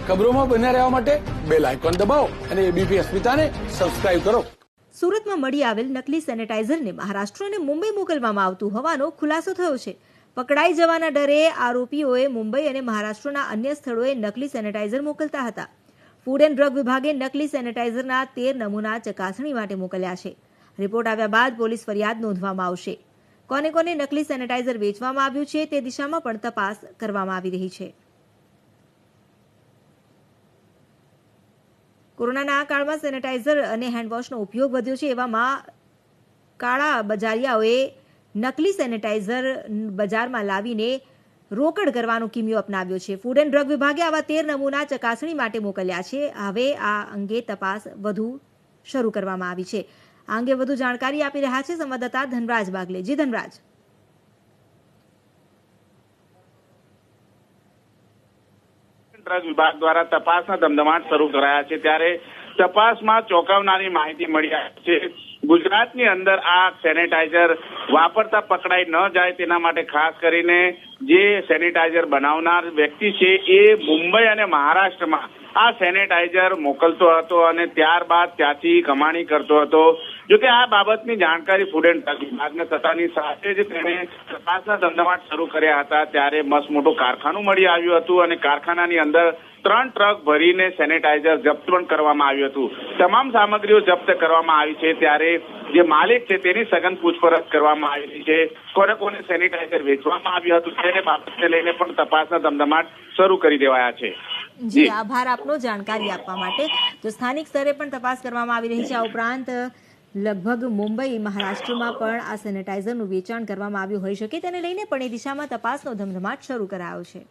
ખબરોમાં બન્યા રહેવા માટે બેલ આઇકોન દબાવો અને એબીપી અસ્મિતાને સબસ્ક્રાઇબ કરો. સુરતમાં મળી આવેલ નકલી સેનેટાઇઝરને મહારાષ્ટ્ર અને મુંબઈ મોકલવામાં આવતું હોવાનો ખુલાસો થયો છે. પકડાઈ જવાના ડરે આરોપીઓએ મુંબઈ અને મહારાષ્ટ્રના અન્ય સ્થળોએ નકલી સેનેટાઇઝર મોકલતા હતા. ફૂડ એન્ડ ડ્રગ વિભાગે નકલી સેનેટાઇઝરના 13 નમૂના ચકાસણી માટે મોકલ્યા છે. રિપોર્ટ આવ્યા બાદ પોલીસ ફરિયાદ નોંધવામાં આવશે. કોને કોને નકલી સેનેટાઇઝર વેચવામાં આવ્યું છે તે દિશામાં પણ તપાસ કરવામાં આવી રહી છે. કોરોનાના આ કાળમાં સેનેટાઇઝર અને હેન્ડવોશનો ઉપયોગ વધ્યો છે. એવામાં કાળા બજારિયાઓએ નકલી સેનેટાઇઝર બજારમાં લાવીને રોકડ કરવાનો કિમિયો અપનાવ્યો છે. ફૂડ એન્ડ ડ્રગ વિભાગે આવા 13 નમૂના ચકાસણી માટે મોકલ્યા છે. હવે આ અંગે તપાસ વધુ શરૂ કરવામાં આવી છે. આ અંગે વધુ જાણકારી આપી રહ્યા છે સંવાદદાતા ધનરાજ બાગલે. જી ધનરાજ. ડ્રગ વિભાગ દ્વારા તપાસના ધમધમાટ શરૂ કરાયા છે. ત્યારે તપાસમાં ચોંકાવનારી માહિતી મળી છે. ગુજરાતની અંદર આ સેનેટાઇઝર વાપરતા પકડાઈ ન જાય તેના માટે ખાસ કરીને જે સેનેટાઇઝર બનાવનાર વ્યક્તિ છે એ મુંબઈ અને મહારાષ્ટ્રમાં આ સેનેટાઇઝર મોકલતો હતો અને ત્યારબાદ ત્યાંથી કમાણી કરતો હતો. જોકે આ બાબતની જાણકારી ફૂડ એન્ડ ડ્રગ વિભાગને થતાની સાથે જ તેણે તપાસના ધમધમાટ શરૂ કર્યા હતા. ત્યારે મસ્ત મોટું કારખાનું મળી આવ્યું હતું અને કારખાનાની અંદર 3 ટ્રક ભરીને સેનેટાઇઝર જપ્ત પણ કરવામાં આવ્યું હતું. તમામ સામગ્રીઓ જપ્ત કરવામાં આવી છે. ત્યારે જે માલિક છે તેની સઘન પૂછપરછ કરવામાં આવી રહી છે. કોને કોને સેનેટાઇઝર વેચવામાં આવ્યું હતું તેને બાબતને લઈને પણ તપાસના ધમધમાટ શરૂ કરી દેવાયા છે. જી આભાર આપનો જાણકારી આપવા માટે. તો સ્થાનિક સ્તરે પણ તપાસ કરવામાં આવી રહી છે. આ ઉપરાંત લગભગ મુંબઈ મહારાષ્ટ્રમાં પણ આ સેનેટાઇઝરનું વેચાણ કરવામાં આવ્યું હોઈ શકે તેને લઈને પણ એ દિશામાં તપાસનો ધમધમાટ શરૂ કરાયો છે.